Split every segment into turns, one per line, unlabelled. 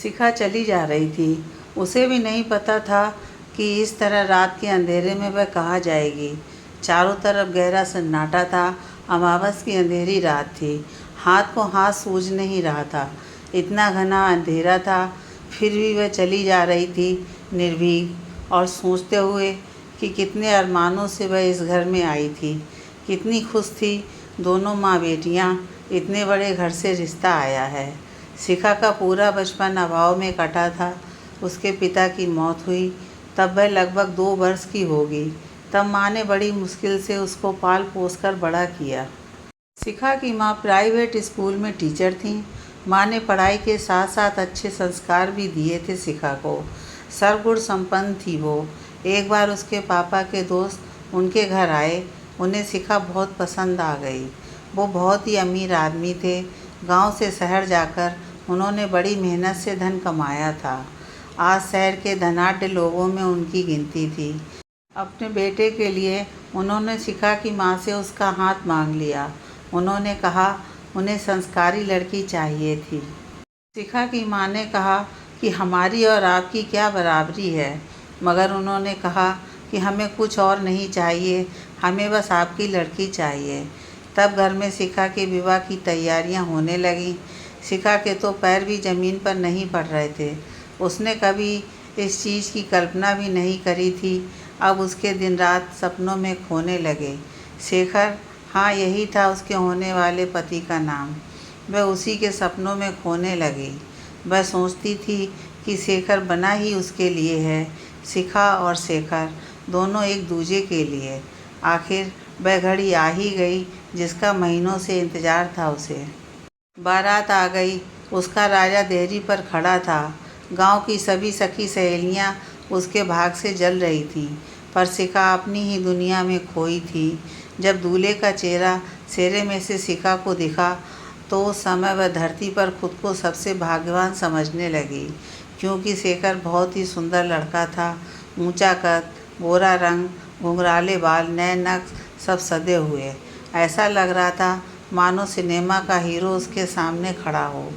शिखा चली जा रही थी। उसे भी नहीं पता था कि इस तरह रात के अंधेरे में वह कहाँ जाएगी। चारों तरफ गहरा सन्नाटा था। अमावस की अंधेरी रात थी। हाथ को हाथ सूझ नहीं रहा था, इतना घना अंधेरा था। फिर भी वह चली जा रही थी, निर्भीक और सोचते हुए कि कितने अरमानों से वह इस घर में आई थी। कितनी खुश थी। दोनों माँ बेटियाँ, इतने बड़े घर से रिश्ता आया है। शिखा का पूरा बचपन अभाव में कटा था। उसके पिता की मौत हुई तब वह लगभग 2 वर्ष की होगी। तब माँ ने बड़ी मुश्किल से उसको पाल पोस कर बड़ा किया। शिखा की माँ प्राइवेट स्कूल में टीचर थीं। माँ ने पढ़ाई के साथ साथ अच्छे संस्कार भी दिए थे शिखा को। सर्वगुण संपन्न थी वो। एक बार उसके पापा के दोस्त उनके घर आए। उन्हें शिखा बहुत पसंद आ गई। वो बहुत ही अमीर आदमी थे। गांव से शहर जाकर उन्होंने बड़ी मेहनत से धन कमाया था। आज शहर के धनाढ्य लोगों में उनकी गिनती थी। अपने बेटे के लिए उन्होंने शिखा की माँ से उसका हाथ मांग लिया। उन्होंने कहा उन्हें संस्कारी लड़की चाहिए थी। शिखा की माँ ने कहा कि हमारी और आपकी क्या बराबरी है, मगर उन्होंने कहा कि हमें कुछ और नहीं चाहिए, हमें बस आपकी लड़की चाहिए। तब घर में शिखा के विवाह की तैयारियां होने लगीं। शिखा के तो पैर भी ज़मीन पर नहीं पड़ रहे थे। उसने कभी इस चीज़ की कल्पना भी नहीं करी थी। अब उसके दिन रात सपनों में खोने लगे। शेखर, हाँ यही था उसके होने वाले पति का नाम। वह उसी के सपनों में खोने लगी। वह सोचती थी कि शेखर बना ही उसके लिए है। शिखा और शेखर दोनों एक दूजे के लिए। आखिर वह घड़ी आ ही गई जिसका महीनों से इंतज़ार था उसे। बारात आ गई। उसका राजा देहरी पर खड़ा था। गांव की सभी सखी सहेलियां उसके भाग से जल रही थीं, पर शिखा अपनी ही दुनिया में खोई थी। जब दूल्हे का चेहरा सेरे में से शिखा को दिखा तो उस समय वह धरती पर खुद को सबसे भाग्यवान समझने लगी, क्योंकि शेखर बहुत ही सुंदर लड़का था। ऊंचा कद, गोरा रंग, घुंघराले बाल, नए नक्श सब सदे हुए। ऐसा लग रहा था मानो सिनेमा का हीरो उसके सामने खड़ा हो।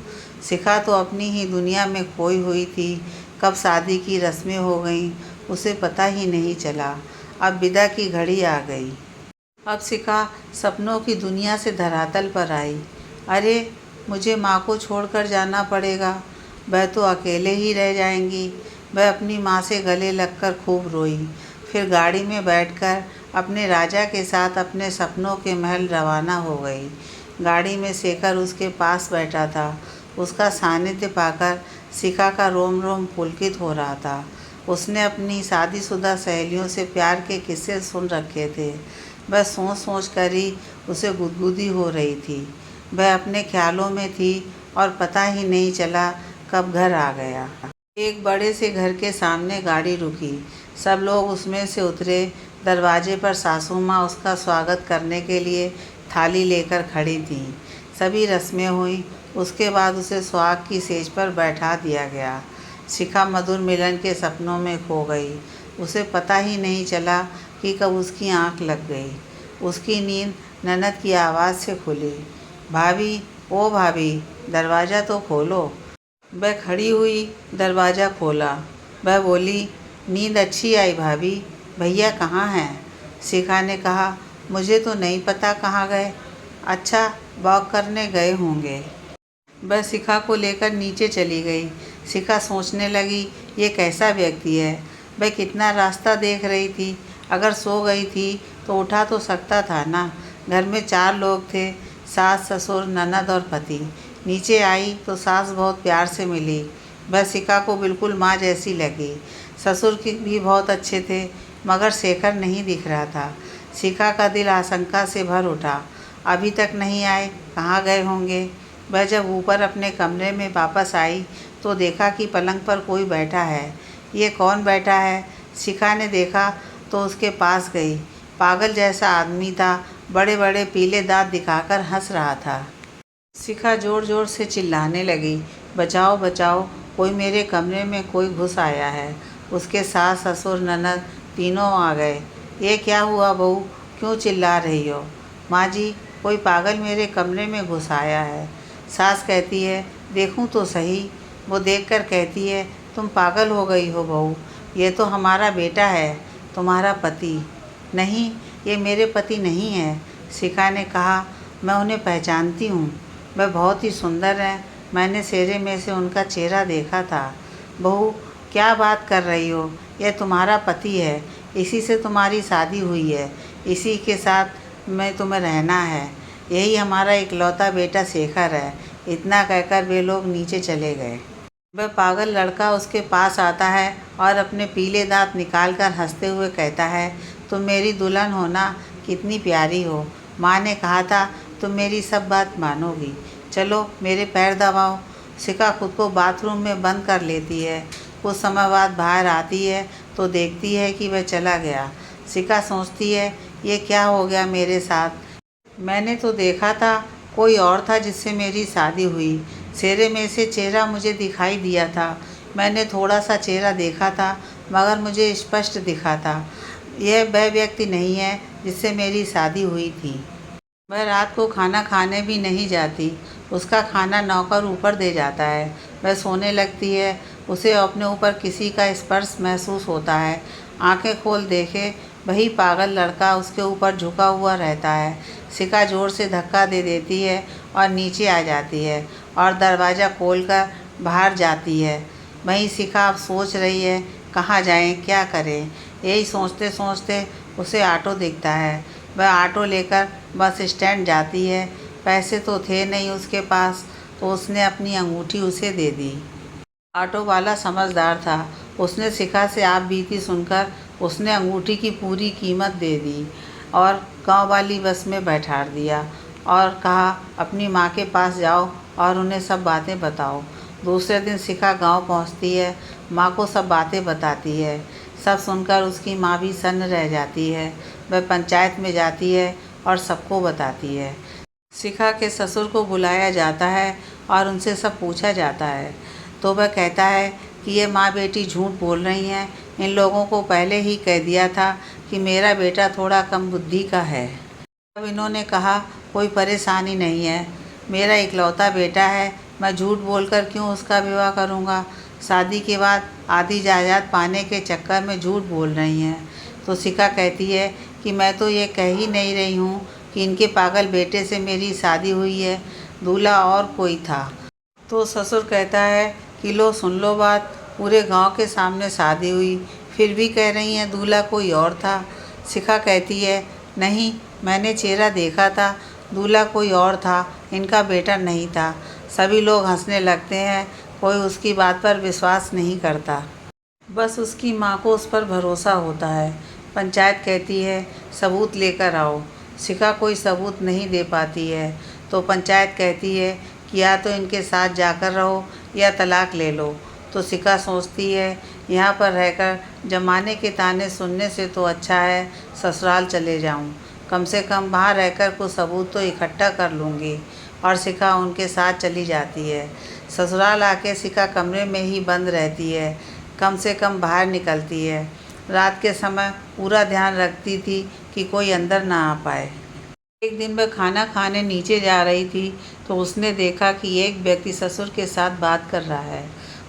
शिखा तो अपनी ही दुनिया में खोई हुई थी। कब शादी की रस्में हो गईं उसे पता ही नहीं चला। अब विदा की घड़ी आ गई। अब शिखा सपनों की दुनिया से धरातल पर आई। अरे, मुझे माँ को छोड़कर जाना पड़ेगा। वह तो अकेले ही रह जाएंगी। वह अपनी माँ से गले लगकर खूब रोई। फिर गाड़ी में बैठकर अपने राजा के साथ अपने सपनों के महल रवाना हो गई। गाड़ी में शेखर उसके पास बैठा था। उसका सानिध्य पाकर शिखा का रोम रोम पुलकित हो रहा था। उसने अपनी शादीशुदा सहेलियों से प्यार के किस्से सुन रखे थे। वह सोच सोच कर ही उसे गुदगुदी हो रही थी। वह अपने ख्यालों में थी और पता ही नहीं चला कब घर आ गया। एक बड़े से घर के सामने गाड़ी रुकी। सब लोग उसमें से उतरे। दरवाजे पर सासू माँ उसका स्वागत करने के लिए थाली लेकर खड़ी थीं। सभी रस्में हुई। उसके बाद उसे सुहाग की सेज पर बैठा दिया गया। शिखा मधुर मिलन के सपनों में खो गई। उसे पता ही नहीं चला कि कब उसकी आंख लग गई। उसकी नींद ननद की आवाज़ से खुली। भाभी, ओ भाभी, दरवाज़ा तो खोलो। वह खड़ी हुई, दरवाज़ा खोला। वह बोली, नींद अच्छी आई भाभी, भैया कहाँ हैं? शिखा ने कहा, मुझे तो नहीं पता कहाँ गए। अच्छा, वॉक करने गए होंगे। वह शिखा को लेकर नीचे चली गई। शिखा सोचने लगी, ये कैसा व्यक्ति है। वह कितना रास्ता देख रही थी। अगर सो गई थी तो उठा तो सकता था ना। घर में 4 लोग थे, सास, ससुर, ननद और पति। नीचे आई तो सास बहुत प्यार से मिली। वह शिखा को बिल्कुल माँ जैसी लगी। ससुर की भी बहुत अच्छे थे, मगर शेखर नहीं दिख रहा था। शिखा का दिल आशंका से भर उठा। अभी तक नहीं आए, कहाँ गए होंगे। वह जब ऊपर अपने कमरे में वापस आई तो देखा कि पलंग पर कोई बैठा है। ये कौन बैठा है? शिखा ने देखा तो उसके पास गई। पागल जैसा आदमी था। बड़े बड़े पीले दांत दिखाकर हंस रहा था। शिखा ज़ोर ज़ोर से चिल्लाने लगी, बचाओ बचाओ, कोई मेरे कमरे में कोई घुस आया है। उसके सास, ससुर, ननद तीनों आ गए। ये क्या हुआ बहू, क्यों चिल्ला रही हो? माँ जी, कोई पागल मेरे कमरे में घुस आया है। सास कहती है, देखूं तो सही। वो देखकर कहती है, तुम पागल हो गई हो बहू, ये तो हमारा बेटा है, तुम्हारा पति। नहीं, ये मेरे पति नहीं है। शिखा ने कहा, मैं उन्हें पहचानती हूँ, वह बहुत ही सुंदर हैं, मैंने सेरे में से उनका चेहरा देखा था। बहू, क्या बात कर रही हो, यह तुम्हारा पति है, इसी से तुम्हारी शादी हुई है, इसी के साथ में तुम्हें रहना है, यही हमारा इकलौता बेटा शेखर है। इतना कहकर वे लोग नीचे चले गए। वह पागल लड़का उसके पास आता है और अपने पीले दांत निकालकर हंसते हुए कहता है, तुम मेरी दुल्हन हो ना, कितनी प्यारी हो। माँ ने कहा था तुम मेरी सब बात मानोगी, चलो मेरे पैर दबाओ। शिखा खुद को बाथरूम में बंद कर लेती है। कुछ समय बाद बाहर आती है तो देखती है कि वह चला गया। शिखा सोचती है, ये क्या हो गया मेरे साथ, मैंने तो देखा था कोई और था जिससे मेरी शादी हुई। सेरे में से चेहरा मुझे दिखाई दिया था, मैंने थोड़ा सा चेहरा देखा था मगर मुझे स्पष्ट दिखा था। यह वह व्यक्ति नहीं है जिससे मेरी शादी हुई थी। वह रात को खाना खाने भी नहीं जाती, उसका खाना नौकर ऊपर दे जाता है। वह सोने लगती है, उसे अपने ऊपर किसी का स्पर्श महसूस होता है। आंखें खोल देखे, वही पागल लड़का उसके ऊपर झुका हुआ रहता है। शिखा जोर से धक्का दे देती है और नीचे आ जाती है और दरवाज़ा खोलकर बाहर जाती है। वहीं शिखा अब सोच रही है कहाँ जाएं, क्या करें। यही सोचते सोचते उसे ऑटो दिखता है। वह ऑटो लेकर बस स्टैंड जाती है। पैसे तो थे नहीं उसके पास, तो उसने अपनी अंगूठी उसे दे दी। ऑटो वाला समझदार था, उसने शिखा से आप बीती सुनकर उसने अंगूठी की पूरी कीमत दे दी और गांव वाली बस में बैठा दिया और कहा, अपनी माँ के पास जाओ और उन्हें सब बातें बताओ। दूसरे दिन शिखा गांव पहुंचती है, माँ को सब बातें बताती है। सब सुनकर उसकी माँ भी सन्न रह जाती है। वह पंचायत में जाती है और सबको बताती है। शिखा के ससुर को बुलाया जाता है और उनसे सब पूछा जाता है, तो वह कहता है कि ये माँ बेटी झूठ बोल रही हैं, इन लोगों को पहले ही कह दिया था कि मेरा बेटा थोड़ा कम बुद्धि का है। अब इन्होंने कहा कोई परेशानी नहीं है, मेरा इकलौता बेटा है, मैं झूठ बोलकर क्यों उसका विवाह करूँगा। शादी के बाद आधी जायदाद पाने के चक्कर में झूठ बोल रही हैं। तो शिखा कहती है कि मैं तो ये कह ही नहीं रही हूँ कि इनके पागल बेटे से मेरी शादी हुई है, दूल्हा और कोई था। तो ससुर कहता है कि लो सुन लो बात, पूरे गांव के सामने शादी हुई, फिर भी कह रही हैं दूल्हा कोई और था। शिखा कहती है, नहीं, मैंने चेहरा देखा था, दूल्हा कोई और था, इनका बेटा नहीं था। सभी लोग हंसने लगते हैं, कोई उसकी बात पर विश्वास नहीं करता, बस उसकी माँ को उस पर भरोसा होता है। पंचायत कहती है सबूत लेकर आओ। शिखा कोई सबूत नहीं दे पाती है, तो पंचायत कहती है कि या तो इनके साथ जाकर रहो या तलाक ले लो। तो शिखा सोचती है यहाँ पर रहकर जमाने के ताने सुनने से तो अच्छा है ससुराल चले जाऊँ, कम से कम वहाँ रहकर कुछ सबूत तो इकट्ठा कर लूँगी। और शिखा उनके साथ चली जाती है। ससुराल आके शिखा कमरे में ही बंद रहती है, कम से कम बाहर निकलती है। रात के समय पूरा ध्यान रखती थी कि कोई अंदर ना आ पाए। एक दिन वह खाना खाने नीचे जा रही थी तो उसने देखा कि एक व्यक्ति ससुर के साथ बात कर रहा है।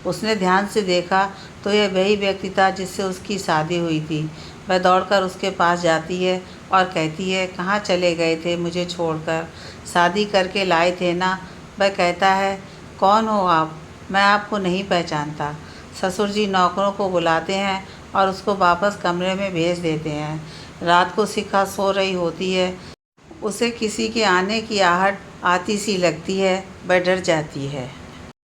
उसने ध्यान से देखा तो यह वही व्यक्ति था जिससे उसकी शादी हुई थी। वह दौड़कर उसके पास जाती है और कहती है, कहाँ चले गए थे मुझे छोड़कर, शादी करके लाए थे ना। वह कहता है, कौन हो आप, मैं आपको नहीं पहचानता। ससुर जी नौकरों को बुलाते हैं और उसको वापस कमरे में भेज देते हैं। रात को शिखा सो रही होती है, उसे किसी के आने की आहट आती सी लगती है, वह डर जाती है।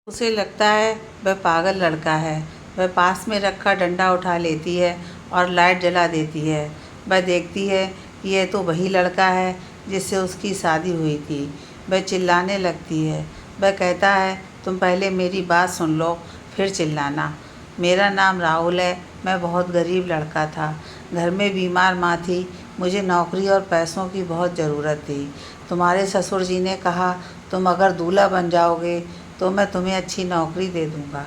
उसे लगता है वह पागल लड़का है। वह पास में रखा डंडा उठा लेती है और लाइट जला देती है। वह देखती है कि यह तो वही लड़का है जिससे उसकी शादी हुई थी। वह चिल्लाने लगती है। वह कहता है, तुम पहले मेरी बात सुन लो फिर चिल्लाना। मेरा नाम राहुल है, मैं बहुत गरीब लड़का था, घर में बीमार माँ थी, मुझे नौकरी और पैसों की बहुत ज़रूरत थी। तुम्हारे ससुर जी ने कहा तुम अगर दूल्हा बन जाओगे तो मैं तुम्हें अच्छी नौकरी दे दूँगा,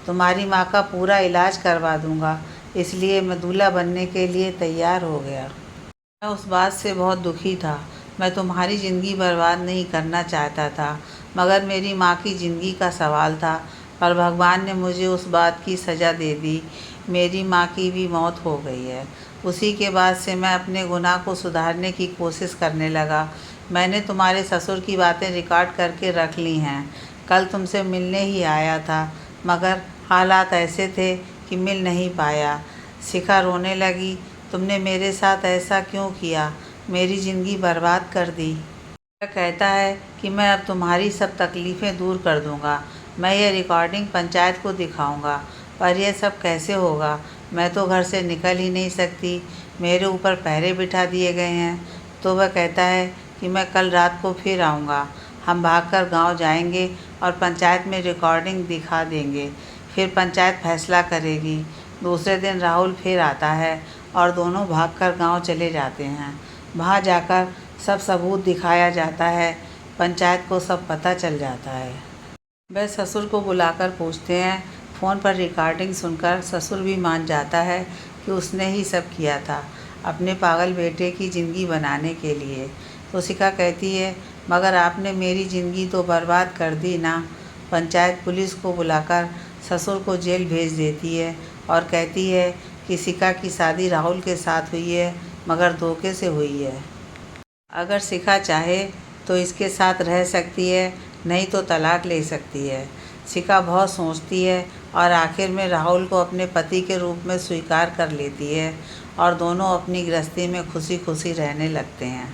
तुम्हारी माँ का पूरा इलाज करवा दूँगा, इसलिए मैं दूल्हा बनने के लिए तैयार हो गया। मैं उस बात से बहुत दुखी था। मैं तुम्हारी ज़िंदगी बर्बाद नहीं करना चाहता था, मगर मेरी माँ की ज़िंदगी का सवाल था। पर भगवान ने मुझे उस बात की सज़ा दे दी। मेरी माँ की भी मौत हो गई है। उसी के बाद से मैं अपने गुनाह को सुधारने की कोशिश करने लगा। मैंने तुम्हारे ससुर की बातें रिकॉर्ड करके रख ली हैं। कल तुमसे मिलने ही आया था, मगर हालात ऐसे थे कि मिल नहीं पाया। शिखा रोने लगी। तुमने मेरे साथ ऐसा क्यों किया? मेरी ज़िंदगी बर्बाद कर दी। वह कहता है कि मैं अब तुम्हारी सब तकलीफ़ें दूर कर दूंगा। मैं ये रिकॉर्डिंग पंचायत को दिखाऊंगा। पर यह सब कैसे होगा? मैं तो घर से निकल ही नहीं सकती। मेरे ऊपर पहरे बिठा दिए गए हैं। तो वह कहता है कि मैं कल रात को फिर आऊँगा। हम भागकर गांव जाएंगे और पंचायत में रिकॉर्डिंग दिखा देंगे। फिर पंचायत फैसला करेगी। दूसरे दिन राहुल फिर आता है और दोनों भागकर गांव चले जाते हैं। वहां जाकर सब सबूत दिखाया जाता है। पंचायत को सब पता चल जाता है। वह ससुर को बुलाकर पूछते हैं। फ़ोन पर रिकॉर्डिंग सुनकर ससुर भी मान जाता है कि उसने ही सब किया था, अपने पागल बेटे की ज़िंदगी बनाने के लिए। तो शिखा कहती है, मगर आपने मेरी ज़िंदगी तो बर्बाद कर दी ना। पंचायत पुलिस को बुलाकर ससुर को जेल भेज देती है और कहती है कि शिखा की शादी राहुल के साथ हुई है, मगर धोखे से हुई है। अगर शिखा चाहे तो इसके साथ रह सकती है, नहीं तो तलाक ले सकती है। शिखा बहुत सोचती है और आखिर में राहुल को अपने पति के रूप में स्वीकार कर लेती है और दोनों अपनी गृहस्थी में खुशी खुशी रहने लगते हैं।